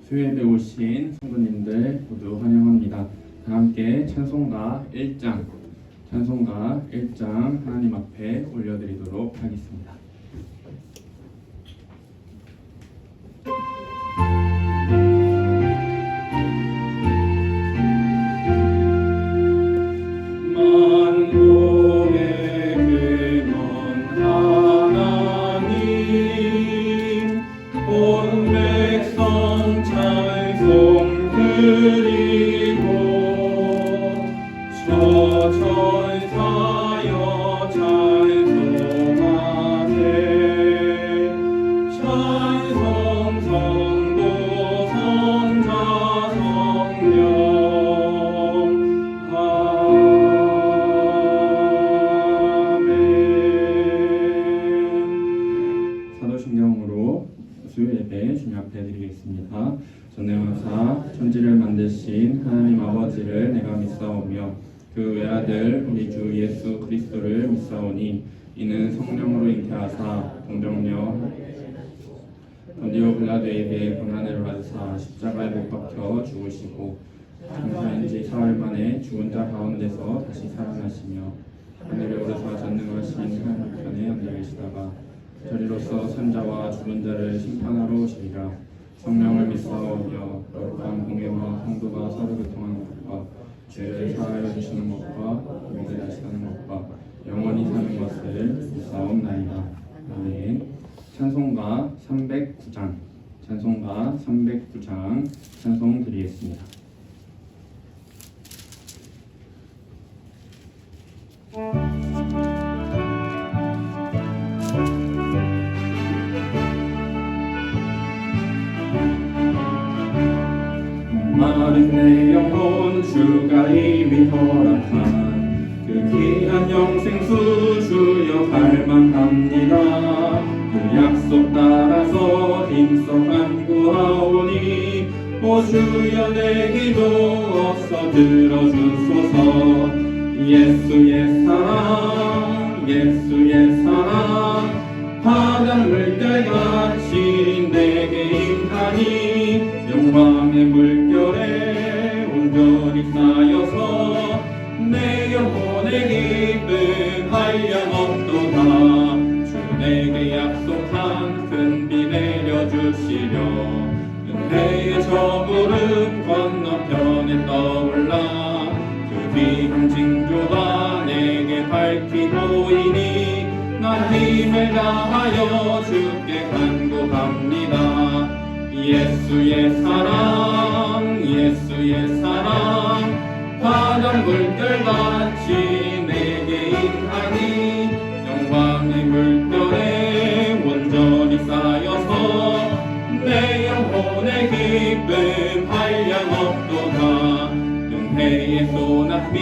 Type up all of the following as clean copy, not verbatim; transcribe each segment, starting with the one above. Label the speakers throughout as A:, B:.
A: 수요예배 오신 성도님들 모두 환영합니다. 다 함께 찬송가 1장 하나님 앞에 올려드리도록 하겠습니다. 수요예배 주님 앞에 드리겠습니다. 전능하사 천지를 만드신 하나님 아버지를 내가 믿사오며 그 외아들 우리 주 예수 그리스도를 믿사오니 이는 성령으로 잉태하사 동정녀 본디오 빌라도에게 고난을 받으사 십자가에 못 박혀 죽으시고 장사한 지 사흘 만에 죽은 자 가운데서 다시 살아나시며 하늘에 오르사 전능하신 하나님 편에 앉아 계시다가 저리로서 산자와 죽은 자를 심판하러 오시리라. 성령을 믿사오며 거룩한 공예와 성도가 서로 교통하는 것과 죄를 사하여 주시는 것과 믿게 하시는 것과 영원히 사는 것을 믿사옵나이다. 아멘. 찬송가 309장 찬송 드리겠습니다. 마른 내 영혼 주가 이미 허락한 그 귀한 영생수 주여 갈망합니다. 그 약속 따라서 힘써 간구하오니 오 주여 내 기도 없어 들어주소서. 예수의 사랑 바다 물결같이 내게 임하니 영광의 물결에 온전히 쌓여서 내 영혼의 기쁨 한량없도다. 주 내게 약속한 큰 비 내려주시려 은혜의 저 구름 건너편에 떠올라 그 귀한 징조가 내게 밝히고 이니 난 힘을 다하여 주께 간구합니다. 예수의 사랑 바다 물결같이 내게 임하니 영광의 물결에 온전히 쌓여서 내 영혼의 기쁨 한량없도다. 은혜의 소낙비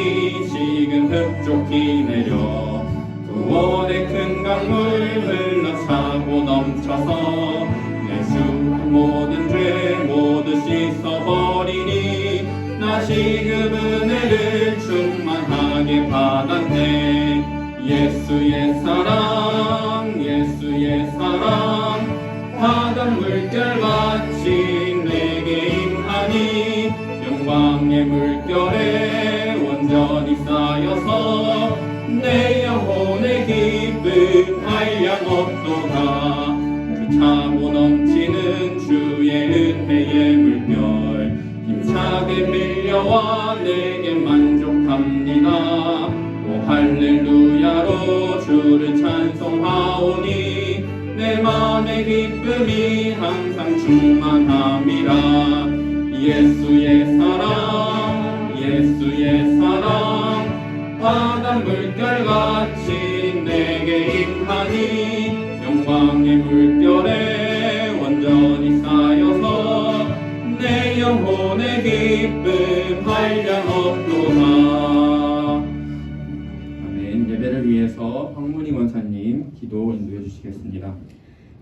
A: 지금 흡족히 내려 구원의 큰 강물 흘러차고 넘쳐서 내 주 모든 죄 모두 씻어버리니 나 지금 은혜를 충만하게 받았네. 예수의 사랑 바다 물결같이 내게 임하니 영광의 물결에 온전히 쌓여서 내 영혼의 기쁨 한량없도다. 그 차고 넘치는 주의 은혜의 물결 힘차게 밀려와 내게 만족합니다. 오 할렐루야로 주를 찬송하오니 내 맘의 기쁨이 항상 충만함이라. 예수의 사랑 바다 물결같이 내게 임하니 영광의 물결에 온전히 쌓여서 내 영혼의 기쁨 한량없도다. 아멘. 예배를 위해서 황문희 원사님 기도 인도해 주시겠습니다.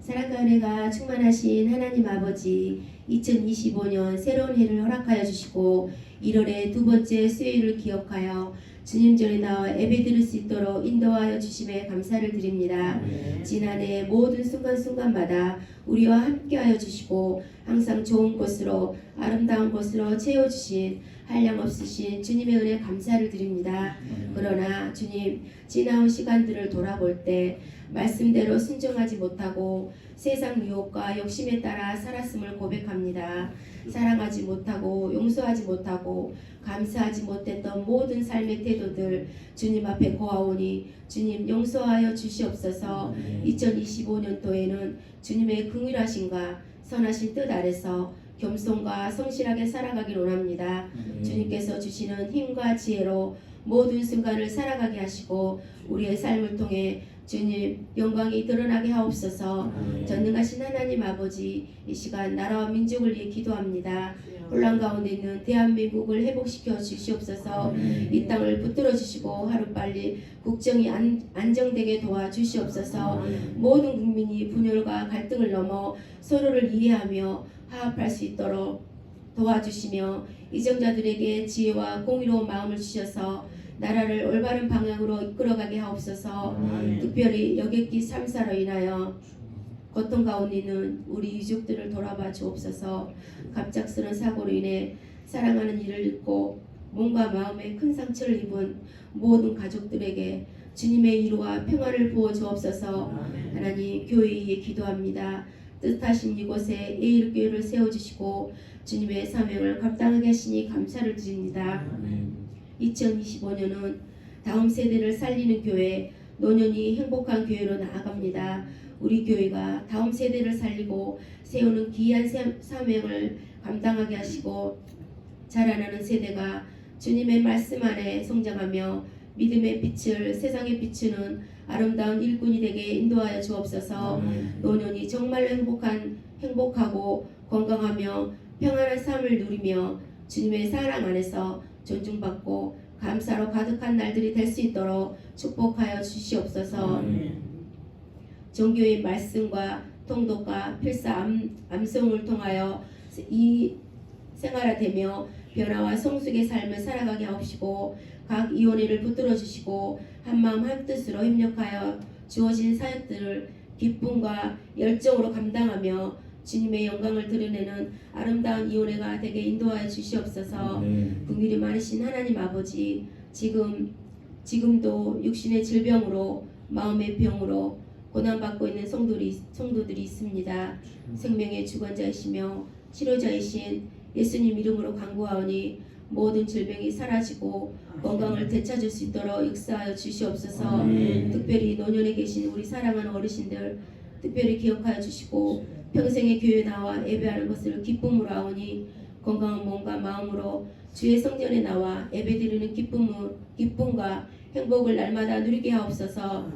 B: 사랑과 은혜가 충만하신 하나님 아버지, 2025년 새로운 해를 허락하여 주시고 1월의 두 번째 수요일을 기억하여 주님 전에 나와 예배드릴 수 있도록 인도하여 주심에 감사를 드립니다. 지난해 모든 순간순간마다 우리와 함께하여 주시고 항상 좋은 것으로 아름다운 것으로 채워주신 한량없으신 주님의 은혜 감사를 드립니다. 그러나 주님, 지나온 시간들을 돌아볼 때 말씀대로 순종하지 못하고 세상 유혹과 욕심에 따라 살았음을 고백합니다. 사랑하지 못하고 용서하지 못하고 감사하지 못했던 모든 삶의 태도들 주님 앞에 고하오니 주님 용서하여 주시옵소서. 2025년도에는 주님의 긍휼하심과 선하신 뜻 아래서 겸손과 성실하게 살아가길 원합니다. 주님께서 주시는 힘과 지혜로 모든 순간을 살아가게 하시고 우리의 삶을 통해 주님 영광이 드러나게 하옵소서. 전능하신 하나님 아버지, 이 시간 나라와 민족을 위해 기도합니다. 혼란 가운데 있는 대한민국을 회복시켜 주시옵소서. 이 땅을 붙들어 주시고 하루빨리 국정이 안정되게 도와주시옵소서. 모든 국민이 분열과 갈등을 넘어 서로를 이해하며 화합할 수 있도록 도와주시며 이정자들에게 지혜와 공의로운 마음을 주셔서 나라를 올바른 방향으로 이끌어가게 하옵소서. 특별히 여객기 3사로 인하여 고통 가운데 있는 우리 유족들을 돌아봐 주옵소서. 갑작스런 사고로 인해 사랑하는 이를 잃고 몸과 마음에 큰 상처를 입은 모든 가족들에게 주님의 위로와 평화를 부어 주옵소서. 하나님, 교회 위에 기도합니다. 뜻하신 이곳에 예일교회를 세워주시고 주님의 사명을 감당하게 하시니 감사를 드립니다. 2025년은 다음 세대를 살리는 교회, 노년이 행복한 교회로 나아갑니다. 우리 교회가 다음 세대를 살리고 세우는 귀한 사명을 감당하게 하시고 자라나는 세대가 주님의 말씀 안에 성장하며 믿음의 빛을 세상에 비추는 아름다운 일꾼이 되게 인도하여 주옵소서. 노년이 정말로 행복하고 건강하며 평안한 삶을 누리며 주님의 사랑 안에서 존중받고 감사로 가득한 날들이 될 수 있도록 축복하여 주시옵소서. 종교의 말씀과 통독과 필사 암송을 통하여 이 생활화되며 변화와 성숙의 삶을 살아가게 하옵시고 각 이혼회를 붙들어 주시고 한마음 한뜻으로 협력하여 주어진 사역들을 기쁨과 열정으로 감당하며 주님의 영광을 드러내는 아름다운 이혼회가 되게 인도하여 주시옵소서. 긍휼이 많으신 하나님 아버지, 지금도 육신의 질병으로 마음의 병으로 고난받고 있는 성도들이 있습니다. 생명의 주관자이시며 치료자이신 예수님 이름으로 간구하오니 모든 질병이 사라지고 건강을 되찾을 수 있도록 역사하여 주시옵소서. 특별히 노년에 계신 우리 사랑하는 어르신들 특별히 기억하여 주시고 평생의 교회에 나와 예배하는 것을 기쁨으로 하오니 건강한 몸과 마음으로 주의 성전에 나와 예배드리는 기쁨과 행복을 날마다 누리게 하옵소서.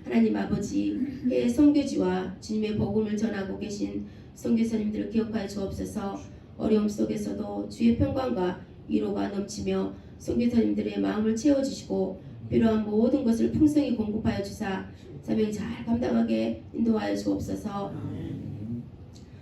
B: 하나님 아버지, 해외 선교지와 주님의 복음을 전하고 계신 선교사님들을 기억하여 주옵소서. 어려움 속에서도 주의 평강과 위로가 넘치며 선교사님들의 마음을 채워주시고 필요한 모든 것을 풍성히 공급하여 주사 사명 잘 감당하게 인도하여 주옵소서.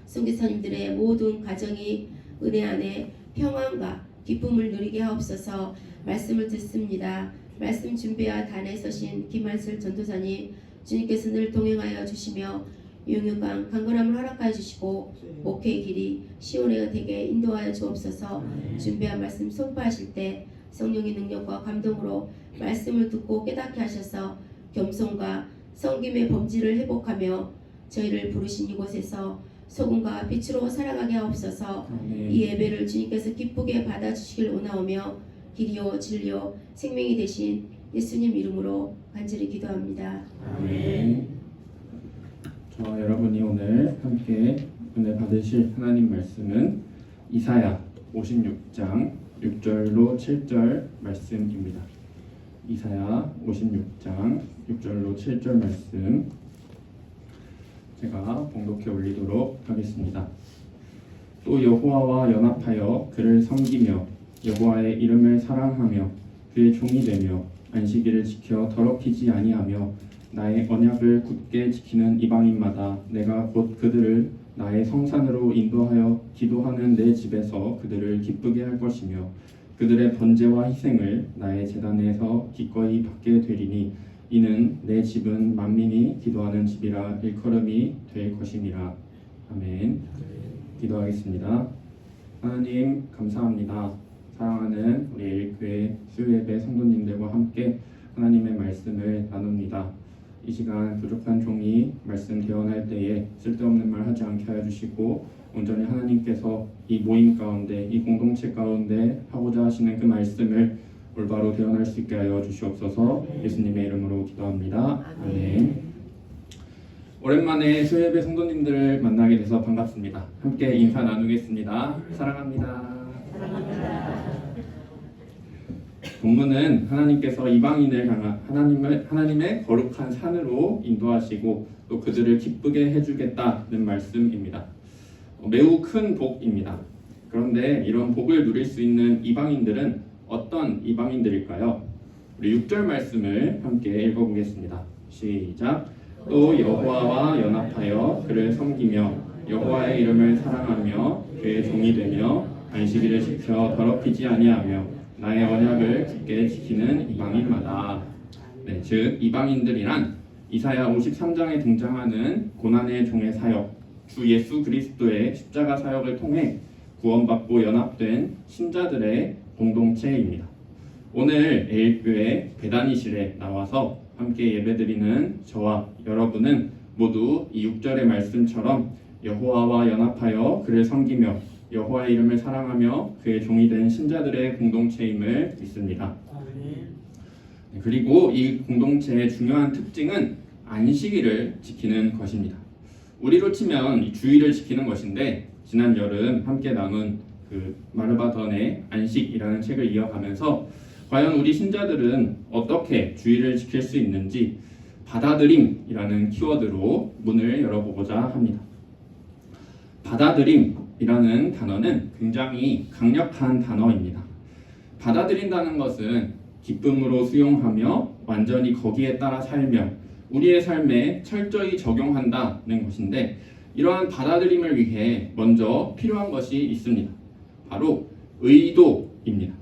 B: 선교사님들의 모든 가정이 은혜 안에 평안과 기쁨을 누리게 하옵소서. 말씀을 듣습니다. 말씀 준비와 단에 서신 김한슬 전도사님, 주님께서 늘 동행하여 주시며 용육강 강건함을 허락하여 주시고 목회의 길이 시온회가 되게 인도하여 주옵소서. 준비한 말씀 선포하실 때 성령의 능력과 감동으로 말씀을 듣고 깨닫게 하셔서 겸손과 성김의 범지를 회복하며 저희를 부르신 이곳에서 소금과 빛으로 살아가게 하옵소서. 이 예배를 주님께서 기쁘게 받아주시길 원하오며 길이요 진리요 생명이 되신 예수님 이름으로 간절히 기도합니다.
A: 아멘. 저와 여러분이 오늘 함께 은혜 받으실 하나님 말씀은 이사야 56장 6절로 7절 말씀입니다. 이사야 56장 6절로 7절 말씀 제가 봉독해 올리도록 하겠습니다. 또 여호와와 연합하여 그를 섬기며 여호와의 이름을 사랑하며 그의 종이 되며 안식일을 지켜 더럽히지 아니하며 나의 언약을 굳게 지키는 이방인마다 내가 곧 그들을 나의 성산으로 인도하여 기도하는 내 집에서 그들을 기쁘게 할 것이며 그들의 번제와 희생을 나의 제단에서 기꺼이 받게 되리니 이는 내 집은 만민이 기도하는 집이라 일컬음이 될 것임이라. 아멘. 기도하겠습니다. 하나님 감사합니다. 사랑하는 우리 일교회 수요예배 성도님들과 함께 하나님의 말씀을 나눕니다. 이 시간 부족한 종이 말씀 대언할 때에 쓸데없는 말 하지 않게 하여 주시고 온전히 하나님께서 이 모임 가운데 이 공동체 가운데 하고자 하시는 그 말씀을 올바로 대언할 수 있게 하여 주시옵소서. 예수님의 이름으로 기도합니다. 아멘. 오랜만에 수요예배 성도님들을 만나게 돼서 반갑습니다. 함께 인사 나누겠습니다. 사랑합니다. 본문은 하나님께서 이방인을 향한 하나님의 거룩한 산으로 인도하시고 또 그들을 기쁘게 해주겠다는 말씀입니다. 매우 큰 복입니다. 그런데 이런 복을 누릴 수 있는 이방인들은 어떤 이방인들일까요? 우리 6절 말씀을 함께 읽어보겠습니다. 시작. 또 여호와와 연합하여 그를 섬기며 여호와의 이름을 사랑하며 그의 종이 되며 안식일을 지켜 더럽히지 아니하며 나의 언약을 굳게 지키는 이방인마다. 네, 즉 이방인들이란 이사야 53장에 등장하는 고난의 종의 사역, 주 예수 그리스도의 십자가 사역을 통해 구원받고 연합된 신자들의 공동체입니다. 오늘 에일교회 배단위실에 나와서 함께 예배드리는 저와 여러분은 모두 이 6절의 말씀처럼 여호와와 연합하여 그를 섬기며 여호와의 이름을 사랑하며 그의 종이 된 신자들의 공동체임을 믿습니다. 그리고 이 공동체의 중요한 특징은 안식일을 지키는 것입니다. 우리로 치면 이 주일을 지키는 것인데 지난 여름 함께 나눈 그 마르바던의 안식이라는 책을 이어가면서 과연 우리 신자들은 어떻게 주일을 지킬 수 있는지 받아들임이라는 키워드로 문을 열어보고자 합니다. 받아들임이라는 단어는 굉장히 강력한 단어입니다. 받아들인다는 것은 기쁨으로 수용하며 완전히 거기에 따라 살며 우리의 삶에 철저히 적용한다는 것인데 이러한 받아들임을 위해 먼저 필요한 것이 있습니다. 바로 의도입니다.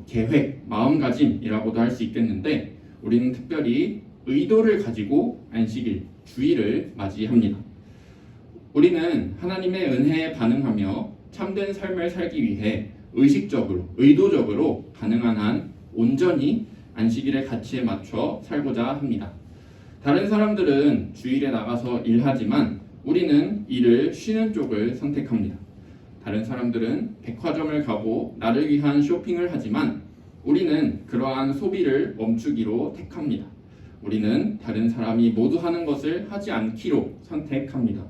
A: 계획, 마음가짐이라고도 할 수 있겠는데 우리는 특별히 의도를 가지고 안식일, 주일을 맞이합니다. 우리는 하나님의 은혜에 반응하며 참된 삶을 살기 위해 의식적으로, 의도적으로 가능한 한 온전히 안식일의 가치에 맞춰 살고자 합니다. 다른 사람들은 주일에 나가서 일하지만 우리는 일을 쉬는 쪽을 선택합니다. 다른 사람들은 백화점을 가고 나를 위한 쇼핑을 하지만 우리는 그러한 소비를 멈추기로 택합니다. 우리는 다른 사람이 모두 하는 것을 하지 않기로 선택합니다.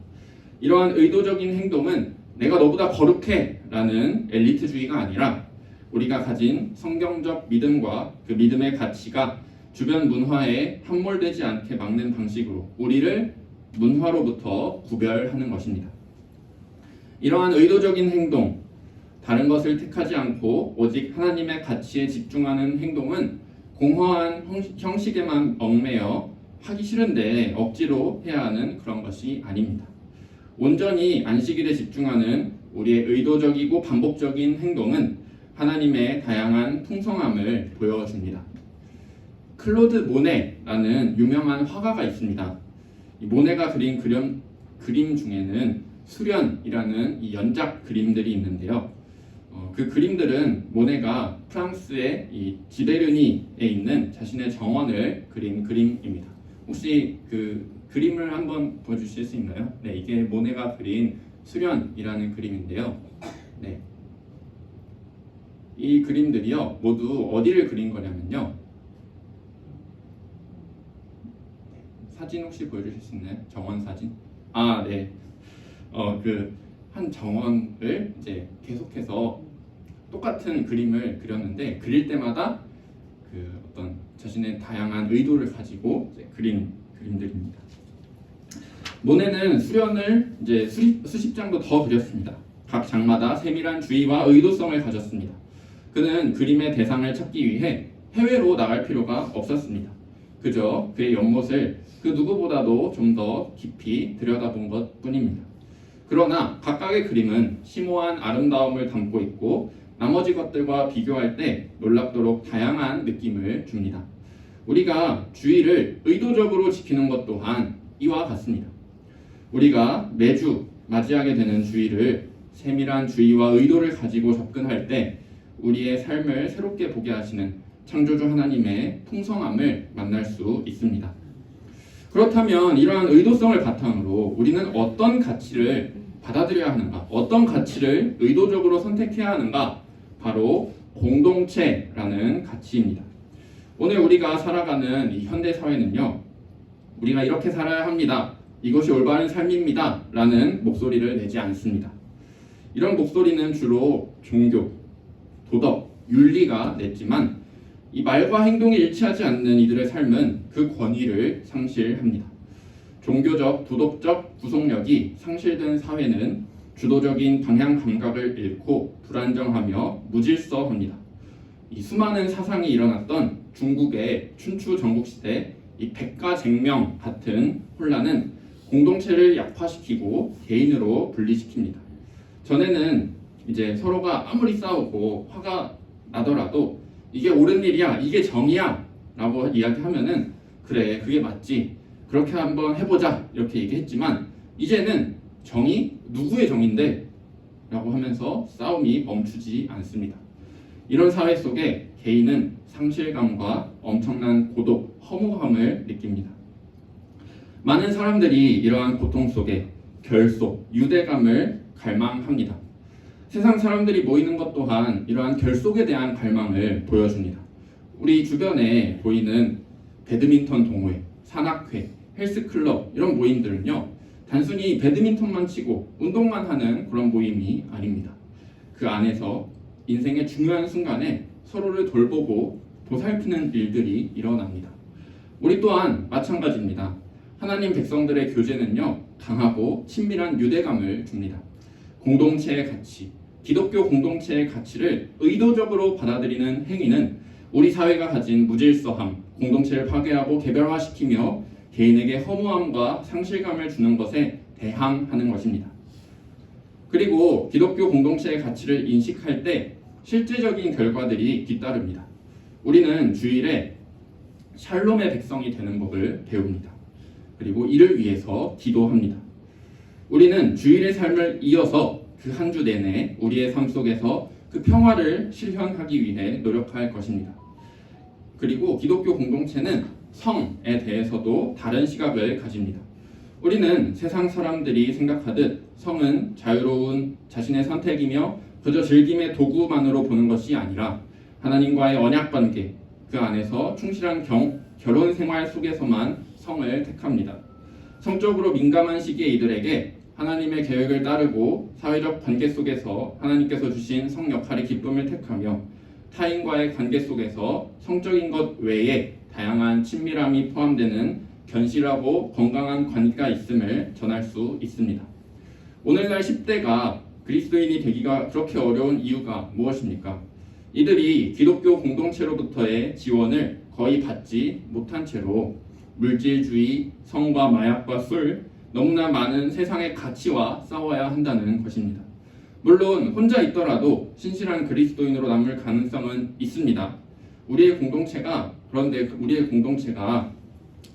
A: 이러한 의도적인 행동은 내가 너보다 거룩해 라는 엘리트주의가 아니라 우리가 가진 성경적 믿음과 그 믿음의 가치가 주변 문화에 함몰되지 않게 막는 방식으로 우리를 문화로부터 구별하는 것입니다. 이러한 의도적인 행동, 다른 것을 택하지 않고 오직 하나님의 가치에 집중하는 행동은 공허한 형식에만 얽매여 하기 싫은데 억지로 해야 하는 그런 것이 아닙니다. 온전히 안식일에 집중하는 우리의 의도적이고 반복적인 행동은 하나님의 다양한 풍성함을 보여줍니다. 클로드 모네라는 유명한 화가가 있습니다. 이 모네가 그린 그림 중에는 수련이라는 이 연작 그림들이 있는데요. 그 그림들은 모네가 프랑스의 이 지베르니에 있는 자신의 정원을 그린 그림입니다. 혹시 그 그림을 한번 보여주실 수 있나요? 네, 이게 모네가 그린 수련이라는 그림인데요. 네, 이 그림들이요 모두 어디를 그린 거냐면요. 사진 혹시 보여주실 수 있나요? 정원 사진? 아, 네. 그 한 정원을 이제 계속해서 똑같은 그림을 그렸는데 그릴 때마다 그 어떤 자신의 다양한 의도를 가지고 이제 그린 그림들입니다. 모네는 수련을 이제 수십 장도 더 그렸습니다. 각 장마다 세밀한 주의와 의도성을 가졌습니다. 그는 그림의 대상을 찾기 위해 해외로 나갈 필요가 없었습니다. 그저 그의 연못을 그 누구보다도 좀 더 깊이 들여다본 것뿐입니다. 그러나 각각의 그림은 심오한 아름다움을 담고 있고 나머지 것들과 비교할 때 놀랍도록 다양한 느낌을 줍니다. 우리가 주의를 의도적으로 지키는 것 또한 이와 같습니다. 우리가 매주 맞이하게 되는 주의를 세밀한 주의와 의도를 가지고 접근할 때 우리의 삶을 새롭게 보게 하시는 창조주 하나님의 풍성함을 만날 수 있습니다. 그렇다면 이러한 의도성을 바탕으로 우리는 어떤 가치를 받아들여야 하는가? 어떤 가치를 의도적으로 선택해야 하는가? 바로 공동체라는 가치입니다. 오늘 우리가 살아가는 이 현대 사회는요, 우리가 이렇게 살아야 합니다. 이것이 올바른 삶입니다. 라는 목소리를 내지 않습니다. 이런 목소리는 주로 종교, 도덕, 윤리가 냈지만 이 말과 행동이 일치하지 않는 이들의 삶은 그 권위를 상실합니다. 종교적, 도덕적 구속력이 상실된 사회는 주도적인 방향 감각을 잃고 불안정하며 무질서합니다. 이 수많은 사상이 일어났던 중국의 춘추 전국시대 이 백가쟁명 같은 혼란은 공동체를 약화시키고 개인으로 분리시킵니다. 전에는 이제 서로가 아무리 싸우고 화가 나더라도 이게 옳은 일이야, 이게 정이야 라고 이야기하면은 그래, 그게 맞지, 그렇게 한번 해보자 이렇게 얘기했지만 이제는 정이 누구의 정인데? 라고 하면서 싸움이 멈추지 않습니다. 이런 사회 속에 개인은 상실감과 엄청난 고독, 허무함을 느낍니다. 많은 사람들이 이러한 고통 속에 결속, 유대감을 갈망합니다. 세상 사람들이 모이는 것 또한 이러한 결속에 대한 갈망을 보여줍니다. 우리 주변에 보이는 배드민턴 동호회, 산악회, 헬스클럽 이런 모임들은요, 단순히 배드민턴만 치고 운동만 하는 그런 모임이 아닙니다. 그 안에서 인생의 중요한 순간에 서로를 돌보고 보살피는 일들이 일어납니다. 우리 또한 마찬가지입니다. 하나님 백성들의 교제는요, 강하고 친밀한 유대감을 줍니다. 공동체의 가치, 기독교 공동체의 가치를 의도적으로 받아들이는 행위는 우리 사회가 가진 무질서함, 공동체를 파괴하고 개별화시키며 개인에게 허무함과 상실감을 주는 것에 대항하는 것입니다. 그리고 기독교 공동체의 가치를 인식할 때 실제적인 결과들이 뒤따릅니다. 우리는 주일에 샬롬의 백성이 되는 법을 배웁니다. 그리고 이를 위해서 기도합니다. 우리는 주일의 삶을 이어서 그 한 주 내내 우리의 삶 속에서 그 평화를 실현하기 위해 노력할 것입니다. 그리고 기독교 공동체는 성에 대해서도 다른 시각을 가집니다. 우리는 세상 사람들이 생각하듯 성은 자유로운 자신의 선택이며 그저 즐김의 도구만으로 보는 것이 아니라 하나님과의 언약 관계, 그 안에서 충실한 결혼 생활 속에서만 성을 택합니다. 성적으로 민감한 시기의 이들에게 하나님의 계획을 따르고 사회적 관계 속에서 하나님께서 주신 성 역할의 기쁨을 택하며 타인과의 관계 속에서 성적인 것 외에 다양한 친밀함이 포함되는 견실하고 건강한 관계가 있음을 전할 수 있습니다. 오늘날 10대가 그리스도인이 되기가 그렇게 어려운 이유가 무엇입니까? 이들이 기독교 공동체로부터의 지원을 거의 받지 못한 채로 물질주의, 성과 마약과 술, 너무나 많은 세상의 가치와 싸워야 한다는 것입니다. 물론 혼자 있더라도 신실한 그리스도인으로 남을 가능성은 있습니다. 그런데 우리의 공동체가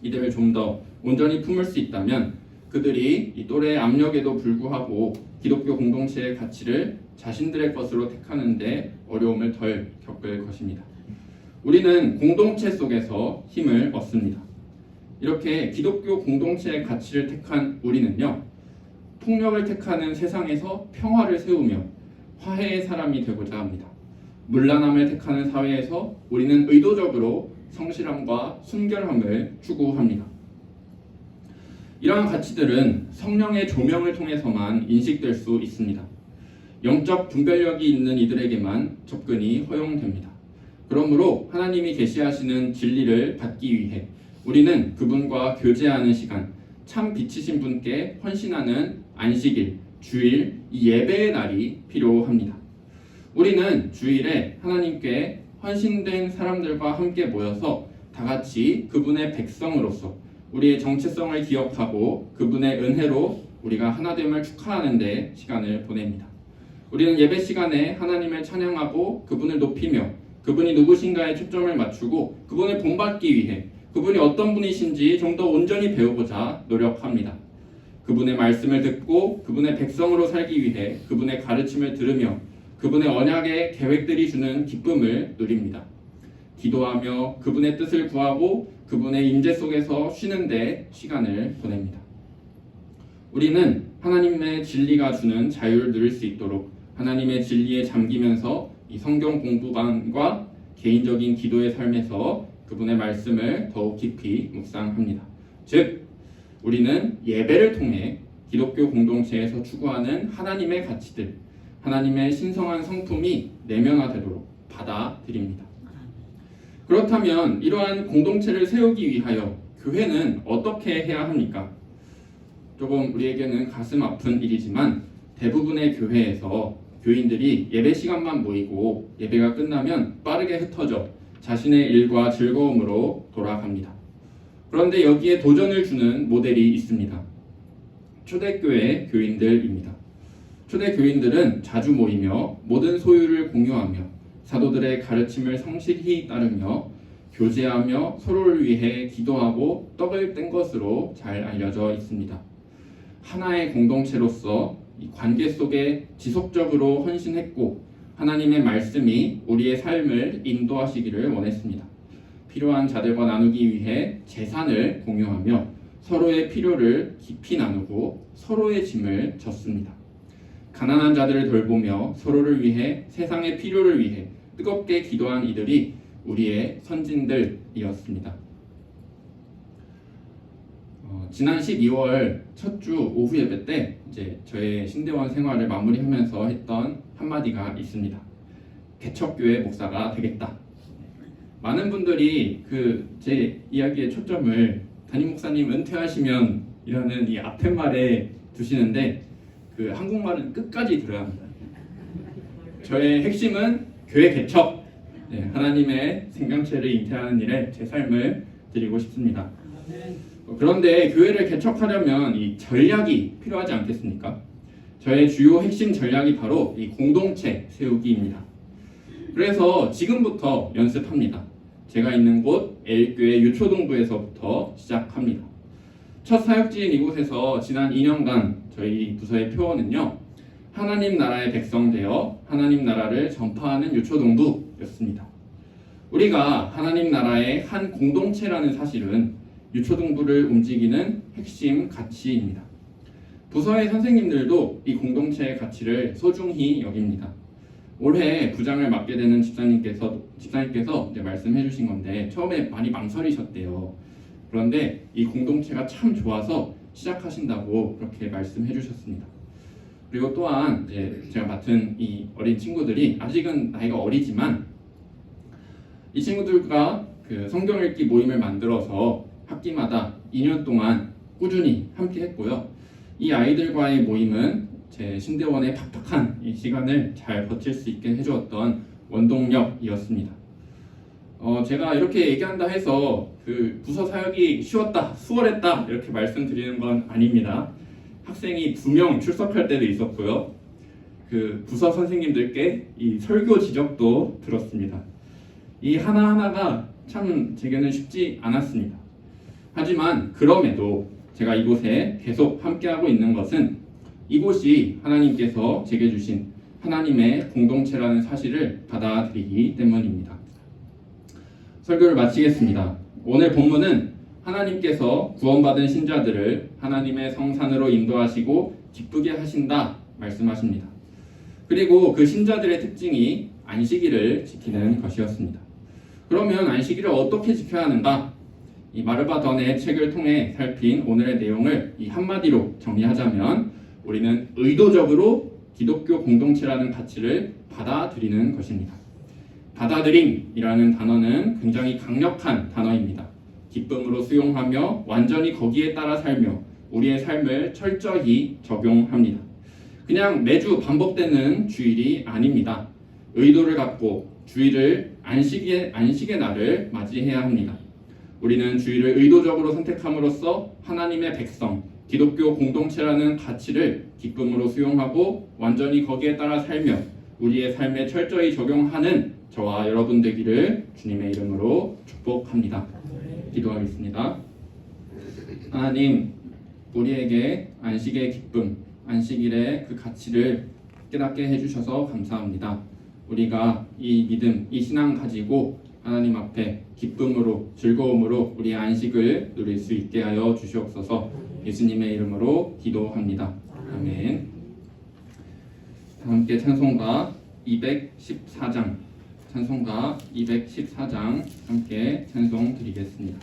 A: 이들을 좀 더 온전히 품을 수 있다면 그들이 이 또래의 압력에도 불구하고 기독교 공동체의 가치를 자신들의 것으로 택하는데 어려움을 덜 겪을 것입니다. 우리는 공동체 속에서 힘을 얻습니다. 이렇게 기독교 공동체의 가치를 택한 우리는요, 폭력을 택하는 세상에서 평화를 세우며 화해의 사람이 되고자 합니다. 문란함을 택하는 사회에서 우리는 의도적으로 성실함과 순결함을 추구합니다. 이러한 가치들은 성령의 조명을 통해서만 인식될 수 있습니다. 영적 분별력이 있는 이들에게만 접근이 허용됩니다. 그러므로 하나님이 계시하시는 진리를 받기 위해 우리는 그분과 교제하는 시간, 참 빛이신 분께 헌신하는 안식일, 주일, 이 예배의 날이 필요합니다. 우리는 주일에 하나님께 헌신된 사람들과 함께 모여서 다 같이 그분의 백성으로서 우리의 정체성을 기억하고 그분의 은혜로 우리가 하나됨을 축하하는 데 시간을 보냅니다. 우리는 예배 시간에 하나님을 찬양하고 그분을 높이며 그분이 누구신가에 초점을 맞추고 그분을 본받기 위해 그분이 어떤 분이신지 좀 더 온전히 배우고자 노력합니다. 그분의 말씀을 듣고 그분의 백성으로 살기 위해 그분의 가르침을 들으며 그분의 언약의 계획들이 주는 기쁨을 누립니다. 기도하며 그분의 뜻을 구하고 그분의 임재 속에서 쉬는데 시간을 보냅니다. 우리는 하나님의 진리가 주는 자유를 누릴 수 있도록 하나님의 진리에 잠기면서 이 성경 공부반과 개인적인 기도의 삶에서 그분의 말씀을 더욱 깊이 묵상합니다. 즉, 우리는 예배를 통해 기독교 공동체에서 추구하는 하나님의 가치들, 하나님의 신성한 성품이 내면화되도록 받아들입니다. 그렇다면 이러한 공동체를 세우기 위하여 교회는 어떻게 해야 합니까? 조금 우리에게는 가슴 아픈 일이지만 대부분의 교회에서 교인들이 예배 시간만 모이고 예배가 끝나면 빠르게 흩어져 자신의 일과 즐거움으로 돌아갑니다. 그런데 여기에 도전을 주는 모델이 있습니다. 초대교회 교인들입니다. 초대교인들은 자주 모이며 모든 소유를 공유하며 사도들의 가르침을 성실히 따르며 교제하며 서로를 위해 기도하고 떡을 뗀 것으로 잘 알려져 있습니다. 하나의 공동체로서 이 관계 속에 지속적으로 헌신했고 하나님의 말씀이 우리의 삶을 인도하시기를 원했습니다. 필요한 자들과 나누기 위해 재산을 공유하며 서로의 필요를 깊이 나누고 서로의 짐을 졌습니다. 가난한 자들을 돌보며 서로를 위해 세상의 필요를 위해 뜨겁게 기도한 이들이 우리의 선진들이었습니다. 지난 12월 첫 주 오후 예배 때 이제 저의 신대원 생활을 마무리하면서 했던 한마디가 있습니다. 개척교회 목사가 되겠다. 많은 분들이 제 이야기의 초점을 담임 목사님 은퇴하시면 이라는 이 앞팻말에 두시는데 한국말은 끝까지 들어야 합니다. 저의 핵심은 교회 개척, 하나님의 생명체를 잉태하는 일에 제 삶을 드리고 싶습니다. 그런데 교회를 개척하려면 이 전략이 필요하지 않겠습니까? 저의 주요 핵심 전략이 바로 이 공동체 세우기입니다. 그래서 지금부터 연습합니다. 제가 있는 곳 L교회 유초동부에서부터 시작합니다. 첫 사역지인 이곳에서 지난 2년간 저희 부서의 표어는요, 하나님 나라의 백성 되어 하나님 나라를 전파하는 유초동부였습니다. 우리가 하나님 나라의 한 공동체라는 사실은 유초동부를 움직이는 핵심 가치입니다. 부서의 선생님들도 이 공동체의 가치를 소중히 여깁니다. 올해 부장을 맡게 되는 집사님께서 말씀해 주신 건데 처음에 많이 망설이셨대요. 그런데 이 공동체가 참 좋아서 시작하신다고 그렇게 말씀해 주셨습니다. 그리고 또한 제가 맡은 이 어린 친구들이 아직은 나이가 어리지만 이 친구들과 성경 읽기 모임을 만들어서 학기마다 2년 동안 꾸준히 함께 했고요. 이 아이들과의 모임은 제 신대원의 팍팍한 이 시간을 잘 버틸 수 있게 해주었던 원동력이었습니다. 제가 이렇게 얘기한다 해서 부서 사역이 쉬웠다, 수월했다 이렇게 말씀드리는 건 아닙니다. 학생이 2명 출석할 때도 있었고요. 부서 선생님들께 이 설교 지적도 들었습니다. 이 하나하나가 참 제게는 쉽지 않았습니다. 하지만 그럼에도 제가 이곳에 계속 함께하고 있는 것은 이곳이 하나님께서 제게 주신 하나님의 공동체라는 사실을 받아들이기 때문입니다. 설교를 마치겠습니다. 오늘 본문은 하나님께서 구원받은 신자들을 하나님의 성산으로 인도하시고 기쁘게 하신다 말씀하십니다. 그리고 그 신자들의 특징이 안식일을 지키는 것이었습니다. 그러면 안식일을 어떻게 지켜야 하는가? 이 마르바 던의 책을 통해 살핀 오늘의 내용을 이 한마디로 정리하자면 우리는 의도적으로 기독교 공동체라는 가치를 받아들이는 것입니다. 받아들임이라는 단어는 굉장히 강력한 단어입니다. 기쁨으로 수용하며 완전히 거기에 따라 살며 우리의 삶을 철저히 적용합니다. 그냥 매주 반복되는 주일이 아닙니다. 의도를 갖고 주일을 안식의 날을 맞이해야 합니다. 우리는 주일을 의도적으로 선택함으로써 하나님의 백성, 기독교 공동체라는 가치를 기쁨으로 수용하고 완전히 거기에 따라 살며 우리의 삶에 철저히 적용하는 저와 여러분 되기를 주님의 이름으로 축복합니다. 기도하겠습니다. 하나님, 우리에게 안식의 기쁨, 안식일의 그 가치를 깨닫게 해주셔서 감사합니다. 우리가 이 믿음, 이 신앙 가지고 하나님 앞에 기쁨으로, 즐거움으로 우리의 안식을 누릴 수 있게 하여 주시옵소서. 예수님의 이름으로 기도합니다. 아멘. 함께 찬송가 214장, 찬송가 214장 함께 찬송 드리겠습니다.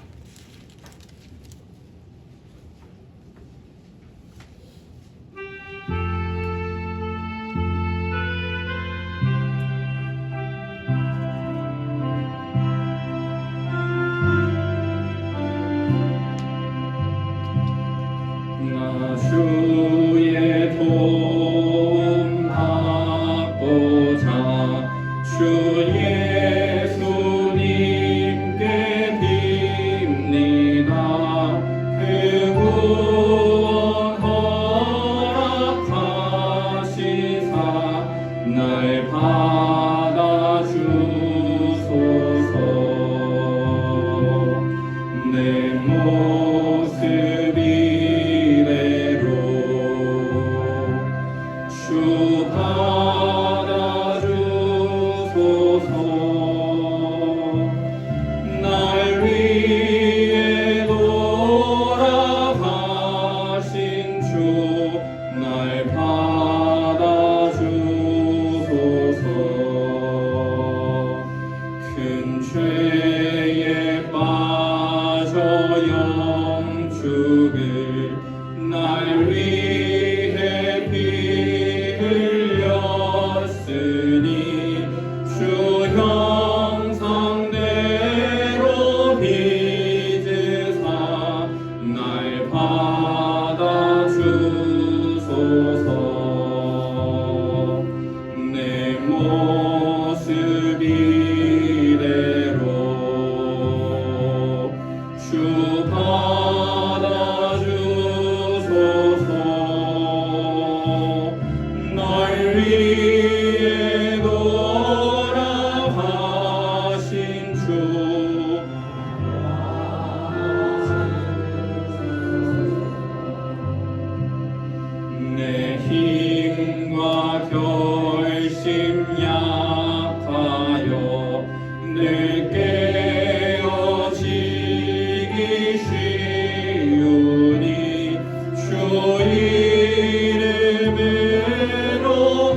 A: 나 주의 도움 받고자 주 예수님께 빕니다. 그 구원 허락하시사 날 받아주소서. 내 모습이 주 받아주소서. 날 위해 돌아가신 주 날 받아주소서. 큰 죄에 빠져 영축을 날 위해 피 흘렸으니 주 형상대로 빚으사 날 받아주소서. 내 모습 이대로 주 받아주소서. 날 위해 돌아가신 주 내 힘과 결심 약하여 늘 깨어지기 쉬우니 주 이름으로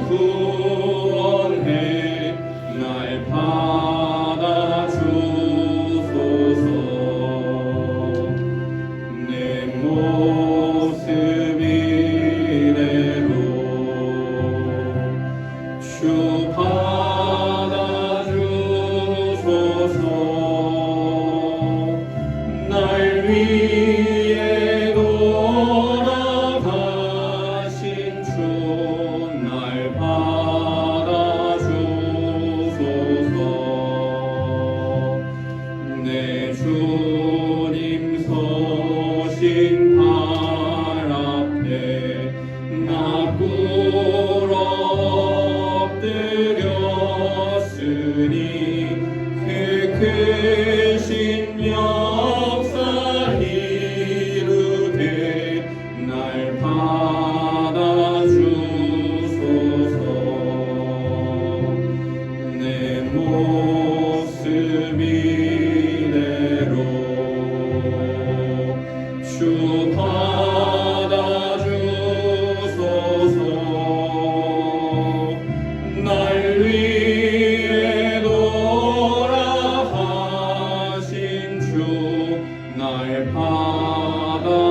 A: 구원해 날 받아주소서. 내 모습 이대로 주 받아주소서. 날 위해 돌아가신 주 날 받아주소서. 내 주님 서신 발 앞에 나 꿇어 엎드렸으니 그 크신 역사 이루되 날 받아주소서. 내 모습 이대로 주 받아주소서. 날 위해 돌아가신 주 날 받아주소서.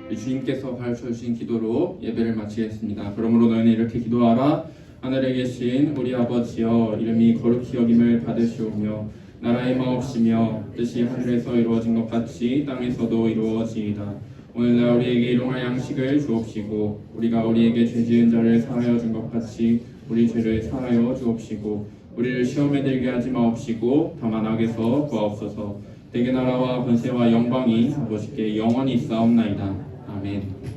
A: 아멘. 주님께서 가르쳐주신 기도로 예배를 마치겠습니다. 그러므로 너희는 이렇게 기도하라. 하늘에 계신 우리 아버지여, 이름이 거룩히 여김을 받으시오며 나라의 마옵시며 뜻이 하늘에서 이루어진 것 같이 땅에서도 이루어지이다. 오늘날 우리에게 일용할 양식을 주옵시고 우리가 우리에게 죄 지은 자를 사하여 준 것 같이 우리 죄를 사하여 주옵시고 우리를 시험에 들게 하지 마옵시고 다만 악에서 구하옵소서. 대개 나라와 권세와 영광이 아버지께 영원히 있사옵나이다. 아멘.